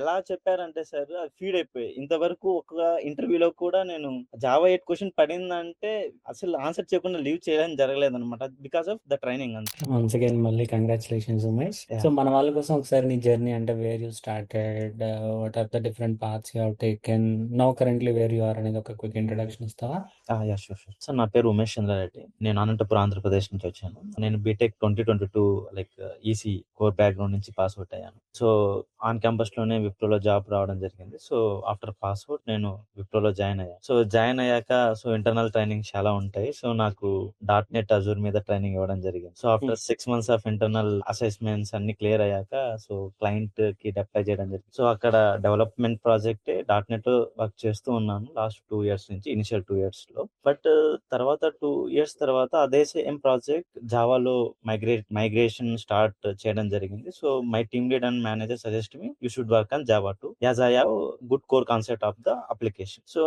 ఎలా చెప్పారంటే సార్ అది ఫీడ్ అయిపోయాయి. ఇంతవరకు ఒక ఇంటర్వ్యూలో కూడా నేను జావా 8 క్వెషన్ పడిందంటే అసలు ఆన్సర్ చేయకుండా లీవ్ చేయడం జరగలేదనమాట. బికాస్ ఆఫ్ ద ట్రైనింగ్ అంతే. వన్స్ అగైన్ మళ్ళీ కంగ్రాచులేషన్స్ ఉమేష్. So yeah! మన వాళ్ళ కోసం ఒకసారి నీ జర్నీ అంటే where you started, what are the different paths you have taken, now currently where you are అనేది ఒక క్విక్ ఇంట్రడక్షన్ ఇస్తావా? యాహ్! షూర్. సార్ నా పేరు ఉమేష్ చంద్రారెడ్డి. నేను అనంతపురం, ఆంధ్రప్రదేశ్ నుంచి వచ్చాను. నేను B Tech 2022 like EC core background నుంచి పాస్ ఔట్ అయ్యాను. సో, ఆన్ క్యాంపస్‌లోనే విప్రోలో జాబ్ రావడం జరిగింది. సో, ఆఫ్టర్ పాస్ ఔట్ నేను విప్రోలో జాయిన్ అయ్యాను. సో, జాయిన్ అయ్యాక ఇంటర్నల్ ట్రైనింగ్ చాలా ఉంటాయి. సో, నాకు డాట్‌నెట్ అజూర్ మీద ట్రైనింగ్ ఇవ్వడం జరిగింది. So, after 6 months of internal assessments అన్ని క్లియర్ అయ్యాక క్లయింట్‌కి డిప్లాయ్ చేయడం జరిగింది. సో, అక్కడ డెవలప్‌మెంట్ ప్రాజెక్టే డాట్‌నెట్ వర్క్ చేస్తూ ఉన్నాను లాస్ట్ 2 ఇయర్స్ నుంచి. ఇనిషియల్ 2 ఇయర్స్‌లో. బట్ తర్వాత 2 ఇయర్స్ తర్వాత అదే సేమ్ ప్రాజెక్ట్ జావాలో మైగ్రేషన్ స్టార్ట్ చేయడం జరిగింది. So, my team lead and manager suggest me you should work on java 2 as I have good core concept of the application. So,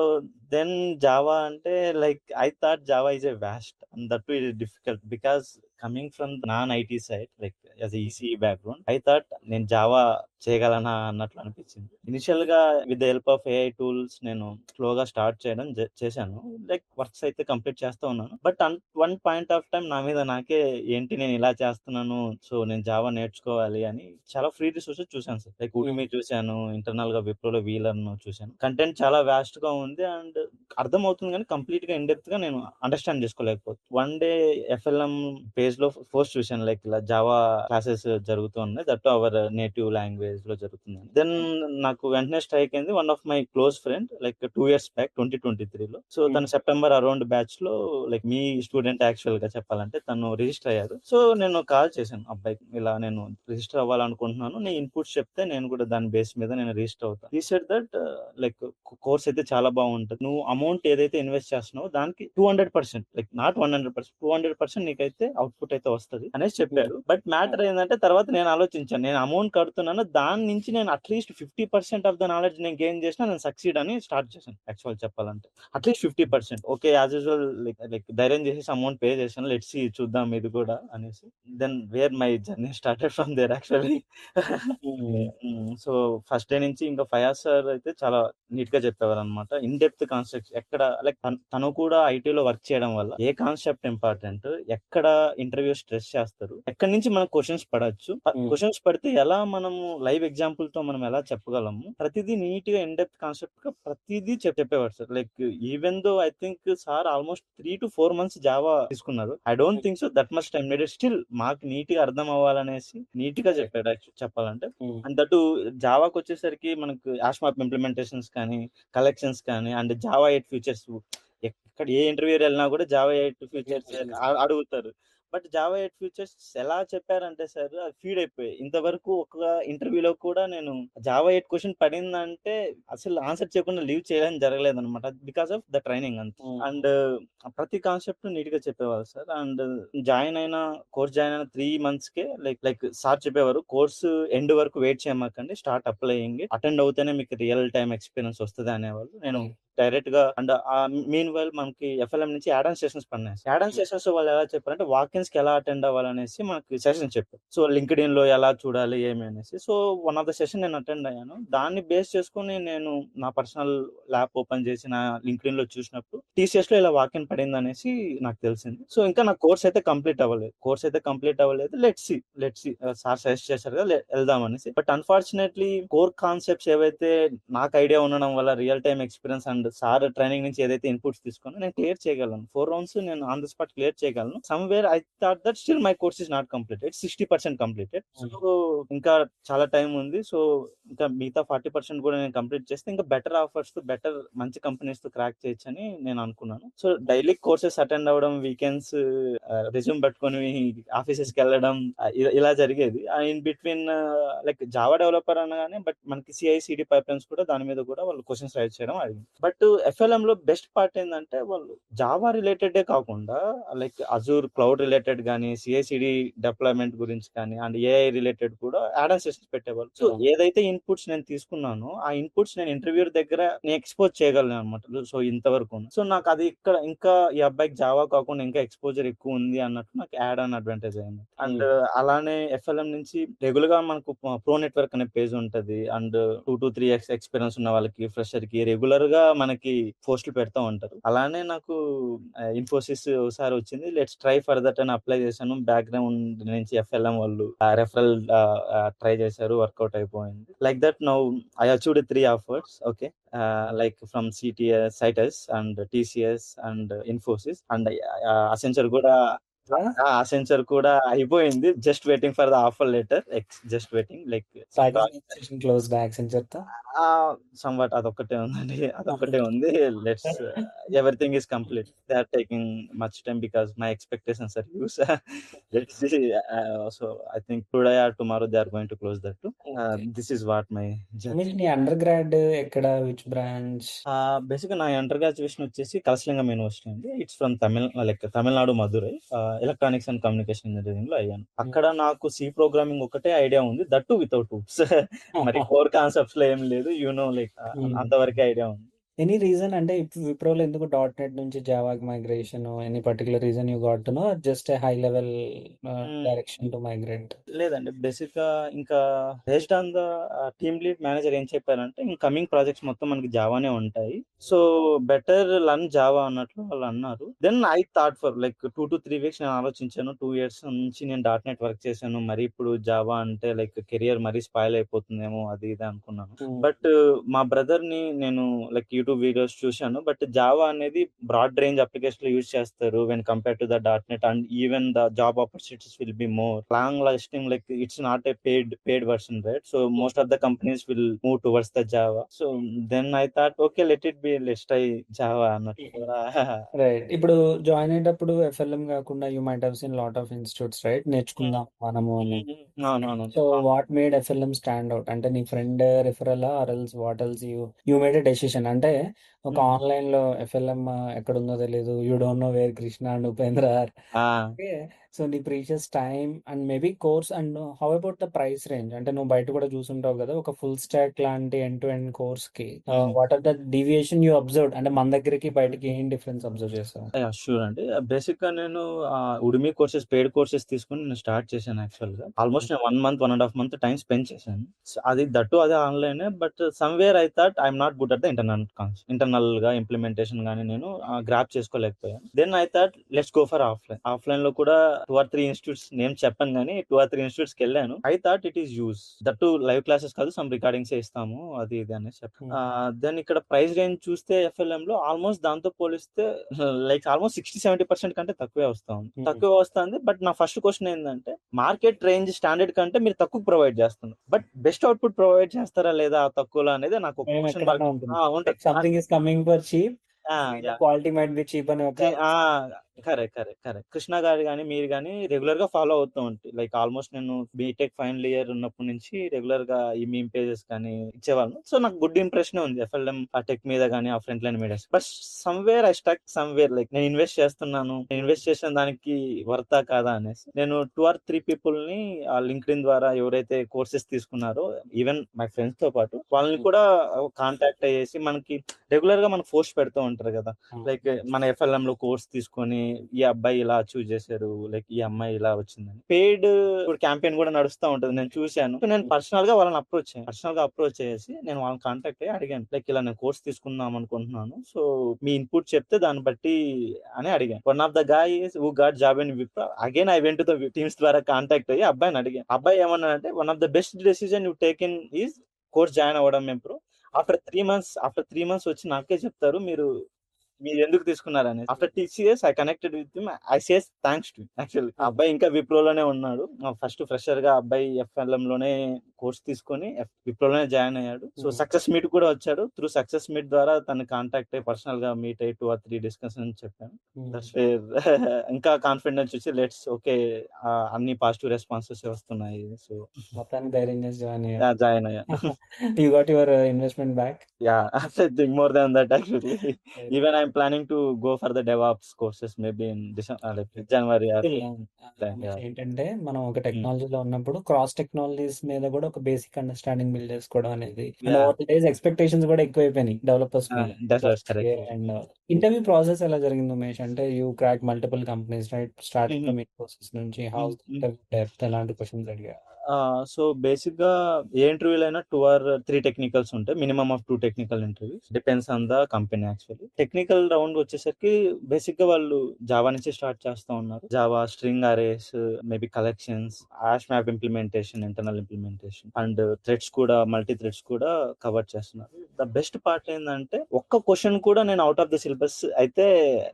then java అంటే like I thought java is a vast and that too it is difficult because coming from non IT side like as EC background I thought నేను java చేయగలనా అన్నట్లు అనిపించింది. Initial గా with the help of AI tools నేను స్లోగా start చేయడం చేశాను. Like works అయితే కంప్లీట్ చేస్తూ ఉన్నాను. But one point of time నా మీద నాకే ఏంటి నేను ఇలా చేస్తున్నాను, సో నేను జావా నేర్చుకోవాలి అని చాలా ఫ్రీ రిసోర్సెస్ చూశాను సార్. లైక్ ఉడిమి చూశాను, ఇంటర్నల్ గా విప్రోలో వీలర్న్ చూశాను. కంటెంట్ చాలా వాస్ట్ గా ఉంది అండ్ అర్థమవుతుంది కానీ కంప్లీట్ గా ఇన్ డెప్త్ గా నేను అండర్స్టాండ్ చేసుకోలేకపోతే వన్ డే ఎఫ్ఎల్ఎం పేజ్ లో పోస్ట్ చూశాను లైక్ ఇలా జావా క్లాసెస్ జరుగుతూ ఉన్నాయి దట్ అవర్ నేటివ్ లాంగ్వేజ్ లో జరుగుతుంది. దెన్ నాకు వెంటనే స్ట్రైక్ అయింది one of my close friend like 2 years back 2023లో. సో తను సెప్టెంబర్ అరౌండ్ బ్యాచ్ లో లైక్ మీ స్టూడెంట్ యాక్చువల్ గా చెప్పాలంటే తను రిజిస్టర్ అయ్యారు. సో నేను కాల్ చేశాను అబ్బాయికి ఇలా నేను రిజిస్టర్ అవ్వాలనుకుంటున్నాను, నీ ఇన్పుట్స్ చెప్తే నేను కూడా దాని బేస్ మీద నేను రిజిస్టర్ అవుతాను. ఈ సెడ్ దట్ లైక్ కోర్స్ అయితే చాలా బాగుంటది, నువ్వు అమౌంట్ ఏదైతే ఇన్వెస్ట్ చేస్తున్నావో దానికి 200% లైక్ నాట్ 100% 200% నీకైతే అవుట్పుట్ అయితే వస్తుంది అనేసి చెప్పారు. బట్ మ్యాటర్ ఏంటంటే తర్వాత నేను ఆలోచించాను, నేను అమౌంట్ కడుతున్నాను దాని నుంచి నేను అట్లీస్ట్ 50% ఆఫ్ ద నాలెడ్జ్ నేను గెయిన్ చేసినా నేను సక్సీడ్ అని స్టార్ట్ చేశాను. యాక్చువల్ చెప్పాలంటే at least 50%. Okay as usual like ధైర్యం చేసేసి అమౌంట్ పే చేశాను, లెట్స్ సీ చూద్దాం ఇది కూడా అనేసి. Then where my journey started from there actually. So first day నుంచి ఇంకా ఫయాజ్ సార్ అయితే చాలా నీట్ గా చెప్పేవారు అనమాట. ఇన్ డెప్త్ కాన్సెప్ట్ ఎక్కడ లైక్ తను కూడా ఐటీలో వర్క్ చేయడం వల్ల ఏ కాన్సెప్ట్ ఇంపార్టెంట్, ఎక్కడ ఇంటర్వ్యూ స్ట్రెస్ చేస్తారు, ఎక్కడి నుంచి మనకు క్వశ్చన్స్ పడచ్చు, క్వశ్చన్స్ పడితే ఎలా మనము లైవ్ ఎగ్జాంపుల్ తో మనం ఎలా చెప్పగలము, ప్రతిదీ నీట్ గా ఇన్ డెప్త్ కాన్సెప్ట్ గా ప్రతిదీ చెప్పేవారు sir. Like even though I think sir almost 3 to 4 months java తీసుకున్నారు. I don't think so that much time needed, still మాకు నీట్ గా అర్థం అవ్వాలనేసి నీట్ గా చెప్పాడు యాక్చువల్ చెప్పాలంటే. అండ్ దట్ జావాకి వచ్చేసరికి మనకు యాష్మాప్ ఇంప్లిమెంటేషన్స్ కానీ కలెక్షన్స్ కానీ అండ్ జావా 8 ఫీచర్స్ ఎక్కడ ఏ ఇంటర్వ్యూ వెళ్ళినా కూడా జావా 8 ఫీచర్స్ అడుగుతారు. బట్ జావా 8 ఫీచర్స్ ఎలా చెప్పారంటే సార్ అది ఫీడ్ అయిపోయాయి. ఇంతవరకు ఒక ఇంటర్వ్యూలో కూడా నేను జావా 8 క్వశ్చన్ పడిందంటే అసలు ఆన్సర్ చేయకుండా లీవ్ చేయడం జరగలేదన్నమాట. బికాస్ ఆఫ్ ద ట్రైనింగ్ అంతే. అండ్ ప్రతి కాన్సెప్ట్ నీట్ గా చెప్పేవారు సార్. అండ్ కోర్స్ జాయిన్ అయిన 3 months కే లైక్ సార్ చెప్పేవారు, కోర్సు ఎండ్ వరకు వెయిట్ చేయమాకండి, స్టార్ట్ అప్లయింగ్, అటెండ్ అవుతేనే మీకు రియల్ టైమ్ ఎక్స్పీరియన్స్ వస్తుంది అనేవాళ్ళు. నేను డైరెక్ట్ గా అండ్ మీన్ వైల్ మనకి ఎఫ్ఎల్ఎం నుంచి యాడన్ సెషన్స్ పడినాయి. యాడన్ సెషన్స్ వాళ్ళు ఎలా చెప్పారంటే వాకిన్స్ కి ఎలా అటెండ్ అవ్వాలనేసి మనకి సెషన్ చెప్పారు. సో లింక్డ్ ఇన్ లో ఎలా చూడాలి ఏమి అనేసి. So one of the session నేను అటెండ్ అయ్యాను. దాన్ని బేస్ చేసుకుని నేను నా పర్సనల్ ల్యాప్ ఓపెన్ చేసి నా లింక్డ్ ఇన్ లో చూసినప్పుడు టీసీఎస్ లో ఇలా వాకిన్ పడింది అనేసి నాకు తెలిసింది. సో ఇంకా నా కోర్స్ అయితే కంప్లీట్ అవ్వలేదు. లెట్స్ సి సార్ సజెస్ట్ చేశారు కదా వెళ్దాం అనేసి. బట్ అన్ఫార్చునేట్లీ కోర్ కాన్సెప్ట్స్ ఏవైతే నాకు ఐడియా ఉండడం వల్ల real time experience and sir training నుంచి ఏదైతే ఇన్పుట్స్ తీసుకున్నా నేను క్లియర్ చేయగలను. 4 rounds నేను ఆన్ ద స్పాట్ క్లియర్ చేయగలను. Somewhere I thought that still my course is not completed, 60% completed. So ఇంకా చాలా టైం ఉంది. సో ఇంకా మిగతా 40% కూడా నేను కంప్లీట్ చేస్తే ఇంకా బెటర్ ఆఫర్స్ తో మంచి కంపెనీస్ తో క్రాక్ చేయొచ్చు అని నేను అనుకున్నాను. సో డైలీ కోర్సెస్ అటెండ్ అవ్వడం, వీకెండ్స్ రెజ్యూమ్ పట్టుకొని ఆఫీసెస్ కి వెళ్ళడం ఇలా జరిగేది. In between like Java developer అనగానే బట్ మనకి సిఐ సిడి పైప్లైన్స్ కూడా దాని మీద కూడా వాళ్ళు క్వశ్చన్స్ రైజ్ చేయడం అడిగింది. బట్ బట్ ఎఫ్ఎల్ఎం లో బెస్ట్ పార్ట్ ఏంటంటే వాళ్ళు జావా రిలేటెడే కాకుండా లైక్ అజూర్ క్లౌడ్ రిలేటెడ్ కానీ సిఐసిడి డిప్లాయ్మెంట్ గురించి కానీ అండ్ ఏఐ రిలేటెడ్ కూడా యాడ్ ఆన్ సెషన్స్ పెట్టేవాళ్ళు. సో ఏదైతే ఇన్పుట్స్ నేను తీసుకున్నానో ఆ ఇన్పుట్స్ నేను ఇంటర్వ్యూ దగ్గర నేను ఎక్స్పోజ్ చేయగలను అనమాట. సో ఇంతవరకు సో నాకు అది ఇక్కడ ఇంకా ఈ అబ్బాయికి జావా కాకుండా ఇంకా ఎక్స్పోజర్ ఎక్కువ ఉంది అన్నట్టు నాకు యాడ్ ఆన్ అడ్వాంటేజ్ అయింది. అండ్ అలానే ఎఫ్ఎల్ఎం నుంచి రెగ్యులర్ గా మనకు ప్రో నెట్వర్క్ అనే పేజ్ ఉంటది. అండ్ 2 to 3 years ఎక్స్పీరియన్స్ ఉన్న వాళ్ళకి ఫ్రెషర్ కి రెగ్యులర్ గా మనకి పోస్టులు పెడతా ఉంటారు. అలానే నాకు ఇన్ఫోసిస్ ఒకసారి వచ్చింది. లెట్స్ ట్రై ఫర్ దట్ అని అప్లై చేశాను. బ్యాక్గ్రౌండ్ నుంచి ఎఫ్ఎల్ఎం వాళ్ళు రెఫరల్ ట్రై చేశారు, వర్కౌట్ అయిపోయింది. Like that now I achieved 3 offers. Okay, like from CTS, Citus and TCS and Infosys and Accenture కూడా అసెంచర్ కూడా అయిపోయింది. Just waiting for the offer letter. Just waiting like close back తో somewhat అదొక్కటే ఉందండి. అదొక్కటే ఉంది. Let's everything is complete. They are taking much time because my expectations are huge. Let's see. So I think today or tomorrow they are going to close that. This is what my నీ undergrad ఎక్కడ, which branch? Basic గా నా under graduation వచ్చేసి Kalasalingam university అండి. It's from Tamil Nadu Madurai. Electronics and communication engineering లో అయ్యాను. అక్కడ నాకు సి ప్రోగ్రామింగ్ ఒకటే ఐడియా ఉంది, దట్ టు వితౌట్ టూల్స్. మరి కోర్ కాన్సెప్ట్స్ లో ఏం లేదు, లైక్ అంతవరకే ఐడియా ఉంది. ఎనీ రీజన్ అంటే ఇప్పుడు విప్రోలో ఎందుకు .NET నుంచి జావాకి migration? Any particular reason you got to know, just high level direction to migrate? లేదండి, బేసిక్ గా ఇంకా based on the team lead manager ఏం చెప్పారంటే ఇంకా కమింగ్ ప్రాజెక్ట్స్ మొత్తం మనకి జావానే ఉంటాయి, సో బెటర్ లర్న్ జావా అన్నట్లు వాళ్ళు అన్నారు. Then I thought for like 2 to 3 weeks నేను ఆలోచించాను. 2 years నుంచి నేను .NET వర్క్ చేశాను, మరి ఇప్పుడు జావా అంటే లైక్ కెరియర్ మరీ స్పాయిల్ అయిపోతుందేమో అది ఇది అనుకున్నాను. బట్ మా బ్రదర్ ని నేను లైక్ యూట్యూబ్ వీడియోస్ చూశాను. బట్ జావా అనేది బ్రాడ్ రేంజ్ అప్లికేషన్ లో యూజ్ చేస్తారు when compare to the .NET, and even the job opportunities will be more long lasting. Like it's not a paid version, right? So most of the companies will move towards the Java. So then I thought, okay, let's try Java అన్నట్టు. Right. ఇప్పుడు join అయ్యేటప్పుడు FLM కాకుండా you might have seen lot of institutes, right? నేర్చుకుందాం మనము అని. అవునవును. So what made FLM stand out? అంటే నీ friend referral or else what else you made a decision? అంటే ఒక ఆన్లైన్ లో ఎఫ్ఎల్ఎం ఎక్కడుందో తెలియదు, you don't know where Krishna and Upendra are. Okay, so నీ precious time and maybe course, and how about the price range? అంటే నువ్వు బయట కూడా చూసుంటావు కదా, ఒక ఫుల్ స్టాక్ లాంటి ఎండ్ టు ఎండ్ కోర్స్ కి what are the deviation you observe? అంటే మన దగ్గరికి బయటకి ఏం డిఫరెన్స్ అబ్జర్వ్ చేస్తావు? షూర్ అండి. బేసిక్ గా నేను ఉడిమి కోర్సెస్, పెయిడ్ కోర్సెస్ తీసుకుని నేను స్టార్ట్ చేశాను. యాక్చువల్ గా ఆల్మోస్ట్ నేను 1 month 1.5 month టైం స్పెండ్ చేశాను. అది దట్టు అదే online. But somewhere I thought I'm not good at the internal గా ఇంప్లిమెంటేషన్ గానీ నేను గ్రాప్ చేసుకోలేకపోయాను. Then I thought let's go for offline లో కూడా 2 or 3 ఇన్స్టిట్యూట్స్ నేమ్ చెప్పాను కానీ 2 or 3 ఇన్స్టిట్యూట్స్ కి వెళ్ళాను. I thought it is use that live classes కాదు, సమ్ రికార్డింగ్స్ ఇస్తాము అది ఇది అనేసి చెప్పాను. దెన్ ఇక్కడ ప్రైస్ రేంజ్ చూస్తే ఎఫ్ఎల్ఎం లో ఆల్మోస్ట్ దాంతో పోలిస్తే లైక్ ఆల్మోస్ట్ 60-70% కంటే తక్కువే వస్తుంది. బట్ నా ఫస్ట్ క్వశ్చన్ ఏంటంటే, మార్కెట్ రేంజ్ స్టాండర్డ్ కంటే మీరు తక్కువ ప్రొవైడ్ చేస్తున్నారు, బట్ బెస్ట్ అవుట్పుట్ ప్రొవైడ్ చేస్తారా లేదా తక్కువలో అనేది నాకు ఒక క్వశ్చన్ మార్క్ ఉంటుంది. Something is coming for cheap, quality might be cheap అని ఒక కరెక్ట్. కృష్ణ గారు కానీ మీరు కానీ రెగ్యులర్ గా ఫాలో అవుతూ ఉంటాయి. లైక్ ఆల్మోస్ట్ నేను బీటెక్ ఫైనల్ ఇయర్ ఉన్నప్పటి నుంచి రెగ్యులర్ గా ఈ మీమ్ పేజెస్ కానీ ఇచ్చేవాళ్ళం. సో నాకు గుడ్ ఇంప్రెషన్ ఉంది ఎఫ్ఎల్ఎం ఆ టెక్ మీద కానీ ఆ front line media. But somewhere I stuck like నేను ఇన్వెస్ట్ చేసిన దానికి వర్తా కాదా అనేసి నేను 2 or 3 people ని ఆ లింక్డ్ఇన్ ద్వారా ఎవరైతే కోర్సెస్ తీసుకున్నారో, ఈవెన్ మై ఫ్రెండ్స్ తో పాటు వాళ్ళని కూడా కాంటాక్ట్ అయ్యేసి, మనకి రెగ్యులర్ గా మనకు పోస్ట్ పెడుతూ ఉంటారు కదా, లైక్ మన ఎఫ్ఎల్ఎం లో కోర్స్ తీసుకొని ఈ అబ్బాయి ఇలా అచీవ్ చేశారు, లైక్ ఈ అమ్మాయి ఇలా వచ్చిందని పెయిడ్ క్యాంపెయిన్ కూడా నడుస్తూ ఉంటది. నేను చూశాను. నేను పర్సనల్ గా వాళ్ళని అప్రోచ్ చేసి నేను వాళ్ళని కాంటాక్ట్ అయ్యి అడిగాను, లైక్ ఇలా నేను కోర్స్ తీసుకుందాం అనుకుంటున్నాను, సో మీ ఇన్పుట్ చెప్తే దాన్ని బట్టి అని అడిగాను. One of the guys who got job in Wipro, again I went to the teams ద్వారా కాంటాక్ట్ అయ్యి అబ్బాయిని అడిగాను. అబ్బాయి ఏమన్నాడంటే, one of the best decision you taken is course join అవ్వడం విప్రో. ఆఫ్టర్ 3 months వచ్చి నాకే చెప్తారు మీరు ఎందుకు తీసుకున్నారని. After TCS I connected with him, I says thanks to actually. అబ్బాయి ఇంకా విప్రోలోనే ఉన్నాడు. ఫస్ట్ ఫ్రెషర్ గా అబ్బాయి ఎఫ్ఎల్ఎం లోనే కోర్స్ తీసుకొని విప్రోలోనే జాయిన్ అయ్యాడు. సో సక్సెస్ మీట్ కూడా వచ్చాడు. త్రూ సక్సెస్ మీట్ ద్వారా తను కాంటాక్ట్ అయ్యి పర్సనల్ గా మీట్ అయ్యి 2 or 3 డిస్కషన్ చెప్పాను. దట్స్ వేర్ ఇంకా కాన్ఫిడెన్స్ వచ్చి లెట్స్ ఓకే, అన్ని పాజిటివ్ రెస్పాన్సెస్ వస్తున్నాయి. సో మొత్తానికి ధైర్యం చేసి జాయిన్ జాయిన్ అయ్యా. You got your investment back? Yeah, I think more than that actually. Even I'm planning to go for the DevOps courses maybe in December, like January or yeah. ఏంటంటే మనం ఒక Mm. టెక్నాలజీలో ఉన్నప్పుడు cross technologies మీద కూడా ఒక basic understanding build చేసుకోవడం అనేది and Yeah, over the days expectations కూడా ఎక్కువైపోయినాయి డెవలపర్స్ మీద that's correct. And interview process ఎలా జరిగింది ఉమేష్ అంటే you crack multiple companies right starting Mhm. From Infosys నుంచి హౌస్ Mm, mm. ఇంటర్వ్యూ డెప్త్ ఎలాంటి క్వశ్చన్స్ అడిగారు సో బేసిక్గా ఏ ఇంటర్వ్యూలో అయినా 2 or 3 టెక్నికల్స్ ఉంటాయి, minimum of 2 technical interviews, depends on the company actually. Technical round వచ్చేసరికి బేసిక్ గా వాళ్ళు జావా నుంచి స్టార్ట్ చేస్తూ ఉన్నారు. Java string arrays, maybe collections, hash map implementation, internal implementation and threads కూడా, మల్టీ థ్రెడ్స్ కూడా కవర్ చేస్తున్నారు. ద బెస్ట్ పార్ట్ ఏంటంటే ఒక్క క్వశ్చన్ కూడా నేను అవుట్ ఆఫ్ ద సిలబస్ అయితే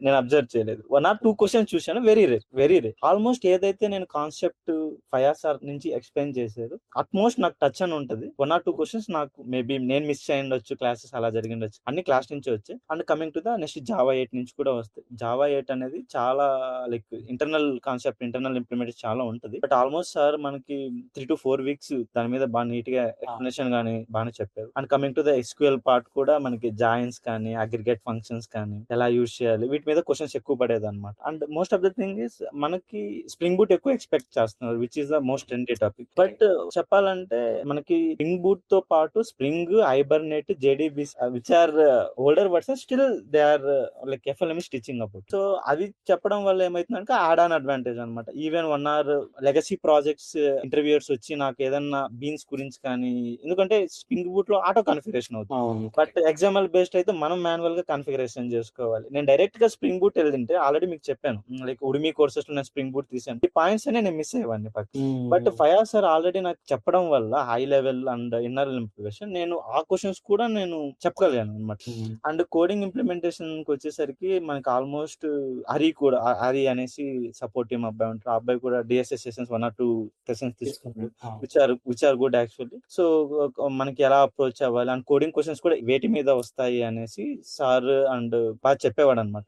నేను అబ్జర్వ్ చేయలేదు. 1 or 2 క్వశ్చన్స్ చూశాను, వెరీ రేర్. ఆల్మోస్ట్ ఏదైతే నేను కాన్సెప్ట్ 5 hours నుంచి ఎక్స్ప్లెయిన్ చేశారు అట్మోస్ట్ నాకు టచ్ అని ఉంటది. 1 or 2 క్వశ్చన్స్ నాకు మేబీ నేను మిస్ అయ్యిండొచ్చు, క్లాసెస్ అలా జరిగిండొచ్చు, అన్ని క్లాస్ నుంచి వచ్చాయి. And coming to the next Java 8 నుంచి కూడా వస్తాయి. జావా 8 అనేది చాలా like internal concept, internal implementation చాలా ఉంటది. బట్ ఆల్మోస్ట్ సార్ మనకి 3 to 4 weeks దాని మీద బాగా నీట్ గా ఎక్స్ప్లెనేషన్ గానీ బాగానే చెప్పారు. And coming to the SQL part కూడా మనకి జాయిన్స్ కానీ, అగ్రిగేట్ ఫంక్షన్స్ కానీ ఎలా యూజ్ చేయాలి, వీటి మీద క్వశ్చన్స్ ఎక్కువ పడేది అనమాట. And most of the thing is మనకి స్ప్రింగ్ బూట్ ఎక్కువ ఎక్స్పెక్ట్ చేస్తున్నారు, which is the most trendy topic. But చెప్పాలంటే మనకి స్ప్రింగ్ బూట్ తో పాటు spring, hibernate, JDBCs which are older words still they are like FLM stitching about. So అది చెప్పడం వల్ల ఏమైతుందంటే యాడ్ ఆన్ అడ్వాంటేజ్ అనమాట. Even 1 hour legacy projects interviewers వచ్చి నాకు ఏదన్నా బీన్స్ గురించి కానీ, ఎందుకంటే స్ప్రింగ్ బూట్ లో ఆటో కాన్ఫిగరేషన్ అవుతుంది, బట్ ఎగ్జాంపుల్ బేస్డ్ అయితే మనం మాన్యువల్ గా కాన్ఫిగరేషన్ చేసుకోవాలి. నేను డైరెక్ట్ గా స్ప్రింగ్ బూట్ వెళ్తుంటే ఆల్రెడీ మీకు చెప్పాను, లైక్ ఉడిమి కోర్సెస్ లో నేను స్ప్రింగ్ బూట్ తీసాను, ఈ పాయింట్స్ అనే నేను మిస్ అయ్యేవాడిని. బట్ 5 hours సార్ ఆల్రెడీ నాకు చెప్పడం వల్ల high level and inner implementation నేను ఆ క్వశ్చన్స్ కూడా నేను చెప్పగలిగాను అనమాట. అండ్ కోడింగ్ ఇంప్లిమెంటేషన్ కి వచ్చేసరికి మనకి ఆల్మోస్ట్ హరి అనేసి సపోర్ట్ టీమ్ అబ్బాయి ఉంటారు. ఆ అబ్బాయి కూడా డిఎస్ఎస్ సెషన్స్ 1 or 2 సెషన్స్ తీసుకున్నాడు, which are good actually. So మనకి ఎలా అప్రోచ్ అవ్వాలి అండ్ కోడింగ్ క్వశ్చన్స్ కూడా వేటి మీద వస్తాయి అనేసి సార్ అండ్ బాగా చెప్పేవాడు అనమాట.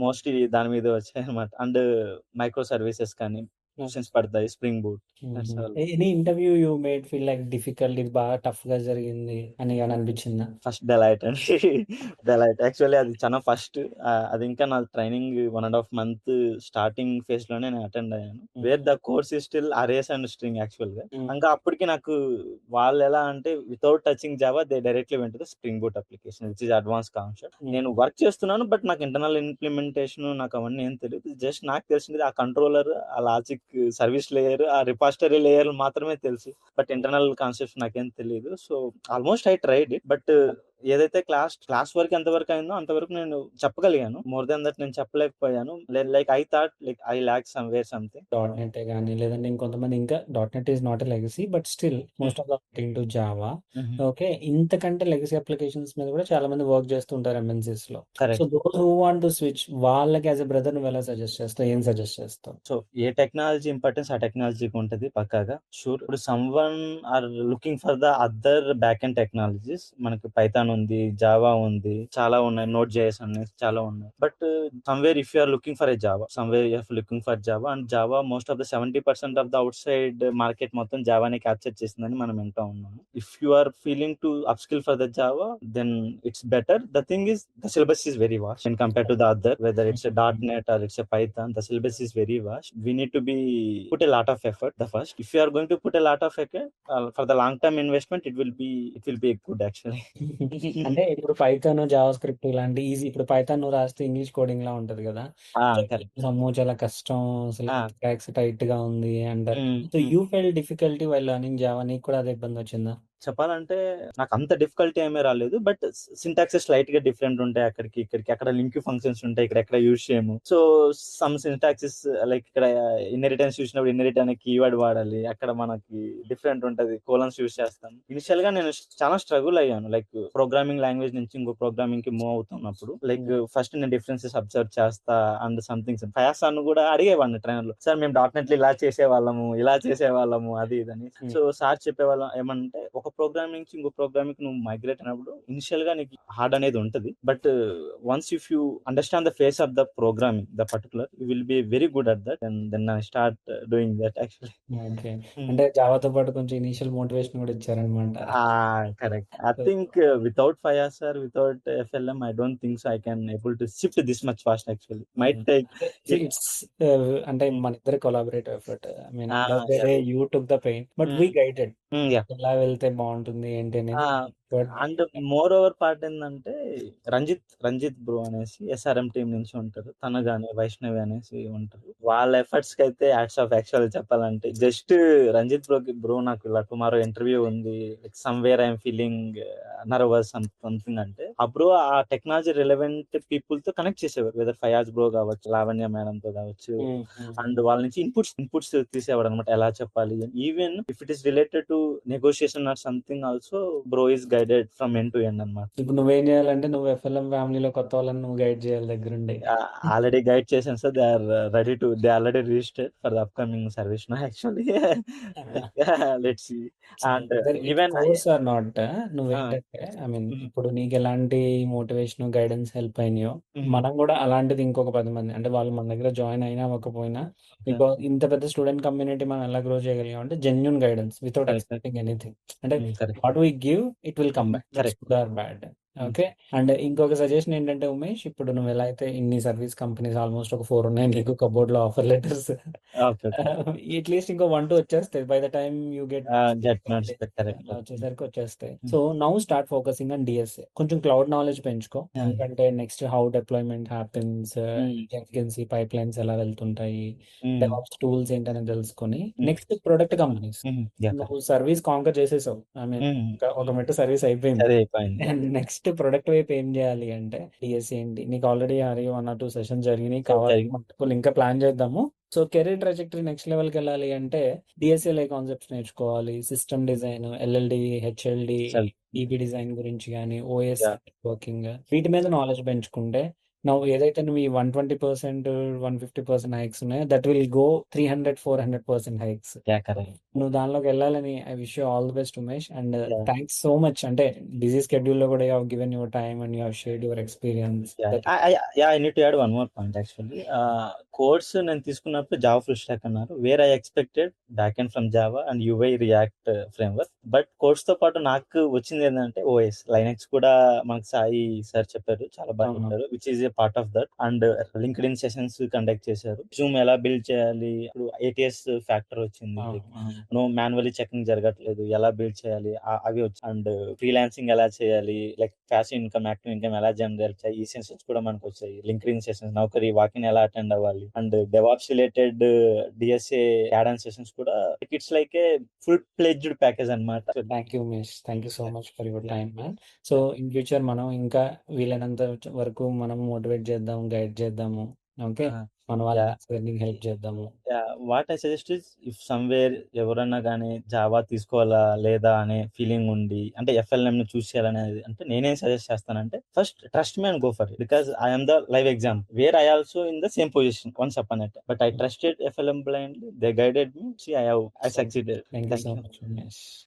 మోస్ట్లీ దాని మీద వచ్చాయి అనమాట. అండ్ మైక్రో సర్వీసెస్ కానీ క్వశ్చన్స్ పడతాయి, spring boot. Any interview you made feel like difficult, ఇది బాగా టఫ్ గా జరిగింది అని అనిపించిందా? ఫస్ట్ డెలైట్ అండి. డెలైట్ యాక్చువల్లీ అది చాలా ఫస్ట్. అది ఇంకా నా ట్రైనింగ్ 1.5 month స్టార్టింగ్ ఫేజ్ లోనే నేను అటెండ్ అయ్యాను. Where the course is still arrays and string actual గా. ఇంకా అప్పటికి నాకు వాళ్ళు ఎలా అంటే without touching java they directly went the spring boot application which is advance concept. నేను వర్క్ చేస్తున్నాను బట్ నాకు ఇంటర్నల్ ఇంప్లిమెంటేషన్ నాకు అవన్నీ ఏం తెలియదు. జస్ట్ నాకు తెలిసింది ఆ కంట్రోలర్, ఆ లాజిక్, సర్వీస్ లేయర్, ఆ రిపాజిటరీ లేయర్ మాత్రమే తెలుసు, బట్ ఇంటర్నల్ కాన్సెప్ట్స్ నాకేం తెలియదు. So almost I tried it. But ఏదైతే క్లాస్ వరకు ఎంతవరకు అయిందో అంతవరకు నేను చెప్పగలిగాను. మోర్ దెన్ దట్ నేను చెప్పలేకపోయాను. Like I thought like I lack somewhere something. Dot net కానీ లేదంటే ఇంకొంతమంది ఇంకా dot net is not a legacy but still most of the to java. Okay, ఇంతకంటే లెగసీ అప్లికేషన్స్ మీద కూడా చాలా మంది వర్క్ చేస్తుంటారు ఎంఎన్సీస్ లో. So those who want to switch, వాళ్ళకి యాజ్ ఎ బ్రదర్ నువ్వు ఎలా సజెస్ట్ చేస్తావు, ఏం సజెస్ట్ చేస్తావు? సో ఏ టెక్నాలజీ ఇంపార్టెన్స్ ఆ టెక్నాలజీకి ఉంటుంది పక్కాగా, షూర్. ఇప్పుడు someone are looking for the other back end technologies, మనకి పైథాన్ ఉంది, జావా ఉంది, చాలా ఉన్నాయి, నోట్ జేఎస్ ఉన్నాయి, చాలా ఉన్నాయి. But somewhere if you are looking for a Java, somewhere you are looking for Java, and Java most of the 70% of the outside market మొత్తం జావాని క్యాప్చర్ చేసిందని మనం వింటూ ఉన్నాము. If you are feeling to upskill for the Java then it's better. The thing is the syllabus is very vast and compare to the other, whether it's a .NET or it's a Python, the syllabus is very vast. We need to be put a lot of effort. The first, if you are going to put a lot of effort for the long term investment, it will be a good actually. అంటే ఇప్పుడు Python, Java script ఇలాంటి easy, ఇప్పుడు Python నువ్వు రాస్తే English coding లా ఉంటది కదా, సమ్మో చాలా కష్టం, అసలు టైట్ గా ఉంది అంటారు. So you fell difficulty while learning Java, నీకు కూడా అదే ఇబ్బంది వచ్చిందా? చెప్పాలంటే నాకు అంత డిఫికల్టీ ఏమీ రాలేదు, బట్ సింటాక్సెస్ స్లైట్ గా డిఫరెంట్ ఉంటాయి. అక్కడికి ఇక్కడికి అక్కడ లింక్ ఫంక్షన్స్ ఉంటాయి, ఇక్కడ ఎక్కడ యూజ్ చేయము. సో సమ్ సింటాక్సెస్ లైక్ ఇక్కడ ఇన్హెరిటెన్స్ చూసినప్పుడు ఇన్హెరిట్ అనే కీవర్డ్ వాడాలి, అక్కడ మనకి డిఫరెంట్ ఉంటది, కోలన్స్ యూజ్ చేస్తాం. ఇనిషియల్ గా నేను చాలా స్ట్రగుల్ అయ్యాను, లైక్ ప్రోగ్రామింగ్ లాంగ్వేజ్ నుంచి ఇంకో ప్రోగ్రామింగ్ కి మూవ్ అవుతున్నప్పుడు. లైక్ ఫస్ట్ నేను డిఫరెన్సెస్ అబ్జర్వ్ చేస్తా అండ్ సంథింగ్ ఫయాసాన్ కూడా అడిగేవాడిని ట్రైనర్ లో, సార్ మేము .NET ఇలా చేసేవాళ్ళము, అది ఇదని. సో సార్ చెప్పేవాళ్ళం ఏమంటే, ఒక ప్రోగ్రామ్ నుంచి ఇంకో ప్రోగ్రామింగ్ నువ్వు మైగ్రేట్ అయినప్పుడు ఇనిషియల్ గా నీకు హార్డ్ అనేది ఉంటది. But once if you understand the phase of the programming the particular you will be very good at that and then I start doing that actually. Okay. అంటే జావాతో పాటు కొంచెం ఇనీషియల్ మోటివేషన్ కూడా ఇచ్చారనమాట. Correct. I think without Fayaz sir, without FLM, I don't think so I can able to shift this much fast actually. Might take it. It's అంటే మన ఇద్దరి collaborative effort. I mean Ah, end of the yeah. Day you took the pain but Mm, we guided yeah. ఎలా వెళ్తే బాగుంటుంది ఏంటి అనేది. But and more over part ఏంటంటే Ranjith bro అనేసి ఎస్ఆర్ఎం టీం నుంచి ఉంటారు. తన గాని వైష్ణవి అనేసి ఉంటారు. వాళ్ళ ఎఫర్ట్స్ కి అయితే హ్యాట్స్ ఆఫ్ యాక్చువల్ చెప్పాలంటే. జస్ట్ రంజిత్ బ్రో నాకు ఇలా టుమారో ఇంటర్వ్యూ ఉంది, somewhere I'm feeling nervous something అంటే ఆ బ్రో ఆ టెక్నాలజీ రిలవెంట్ పీపుల్ తో కనెక్ట్ చేసేవారు. వెదర్ ఫయాజ్ బ్రో కావచ్చు, లావణ్య మేడం తో కావచ్చు, అండ్ వాళ్ళ నుంచి ఇన్పుట్స్ తీసేవాడు అనమాట. ఎలా చెప్పాలి, even if it is related to negotiation or something also bro is guided from end to end అనమాట. ఇప్పుడు నువ్వేం చేయాలంటే నువ్వు ఎఫ్ఎల్ఎం ఫ్యామిలీలో కొత్త వాళ్ళని నువ్వు గైడ్ చేయాలి దగ్గరుండి. ఆల్రెడీ గైడ్ చేశాను sir. They already registered for the upcoming service no actually. Let's see. And even course are not నువ్వేంటంటే ఐ మీన్ ఇప్పుడు నీకు ఎలాంటి మోటివేషన్ గైడెన్స్ హెల్ప్ అయినాయో మనం కూడా అలాంటిది ఇంకొక 10 మంది అంటే వాళ్ళు మన దగ్గర జాయిన్ అయినా అవ్వకపోయినా బికాస్ ఇంత పెద్ద స్టూడెంట్ కమ్యూనిటీ మనం ఎలా గ్రో చేయగలిగాం అంటే genuine guidance without expecting anything. అంటే what we give it will come back, that's good or bad. Okay. And ఇంకొక సజెషన్ ఏంటంటే ఉమేష్, ఇప్పుడు నువ్వు ఎలా అయితే ఇన్ని సర్వీస్ కంపెనీస్ ఆల్మోస్ట్ ఒక 4 ఉన్నాయి నీకు కబోర్డ్ లో ఆఫర్ లెటర్స్, అట్లీస్ట్ ఇంకో 1-2 వచ్చేస్తాయి by the time you get వచ్చేసరికి వచ్చేస్తాయి. So now start focusing on DSA. కొంచెం క్లౌడ్ నాలెడ్జ్ పెంచుకో, ఎందుకంటే next how deployment happens, Gen Z pipe lines ఎలా వెళ్తుంటాయి, డెవాప్స్ టూల్స్ ఏంటనేది తెలుసుకొని నెక్స్ట్ ప్రొడక్ట్ కంపెనీస్. నువ్వు సర్వీస్ కాంకర్ చేసేసావు, ఐ మీన్ ఒక మెట్టు సర్వీస్ అయిపోయింది. అండ్ నెక్స్ట్ ప్రొడక్ట్ వైపు ఏం చేయాలి అంటే డిఎస్సి ఏంటి, నీకు ఆల్రెడీ 1 or 2 సెషన్స్ జరిగినాయి, కావాలి ఇంకా ప్లాన్ చేద్దాము. సో కెరీర్ ట్రాజెక్టరీ నెక్స్ట్ లెవెల్కి వెళ్ళాలి అంటే డిఎస్ఎల్ఐ కాన్సెప్ట్స్ నేర్చుకోవాలి, system design, LLD, HLD, EB design గురించి కానీ, ఓఎస్ వర్కింగ్, వీటి మీద నాలెడ్జ్ పెంచుకుంటే నువ్వు ఏదైతే నువ్వు ఈ 120%, 150% హైక్స్ ఉన్నాయో దట్ విల్ గో 300-400% హైక్స్. నువ్వు దానిలోకి వెళ్ళాలని I wish you all the best Umesh. And thanks so much. అంటే బిజీ స్కెడ్యూల్ లో కూడా you have given your time and you have shared your experience. I need to add one more point actually. Course నేను తీసుకున్నప్పుడు Java full stack అన్నారు, where I expected back end from Java and UI React framework. But course తో పాటు నాకు వచ్చింది ఏంటంటే OS Linux కూడా మనకు సాయి సార్ చెప్పారు, చాలా బాగా చెప్పారు, which is a part of that. And linked in sessions conduct చేశారు, జూమ్ ఎలా బిల్డ్ చేయాలి, ఇప్పుడు ATS ఫ్యాక్టర్ వచ్చింది, నో మాన్యువల్లీ చెకింగ్ జరగట్లేదు, ఎలా బిల్డ్ చేయాలి అవి వచ్చి, అండ్ ఫ్రీలాన్సింగ్ ఎలా చేయాలి, like passive income, active income ఎలా జనరేట్ చేయాలి, ఈ సెషన్స్ కూడా మనకు వచ్చాయి. LinkedIn sessions, Naukri walk in ఎలా అటెండ్ అవ్వాలి, and devops related DSA add on sessions కూడా. It's like a full fledged package అన్నమాట. Thank you Umesh, thank you so much for your time man. So in future మనం ఇంకా వీలైనంత వరకు మనం motivate చేద్దాం, గైడ్ చేద్దాము. ఓకే, మన వాళ్ళకి హెల్ప్ చేద్దాము. What I suggest is, if somewhere ఎవరన్నా కానీ జావా తీసుకోవాలా లేదా అనే ఫీలింగ్ ఉండి, అంటే FLM ని చూస్ చేయాలనేది, అంటే నేనేం సజెస్ట్ చేస్తానంటే first trust me and go for it, because I'm the live example where I also in the same position once upon it, but I trusted FLM blindly, they guided me, see I succeeded. Thank you so much.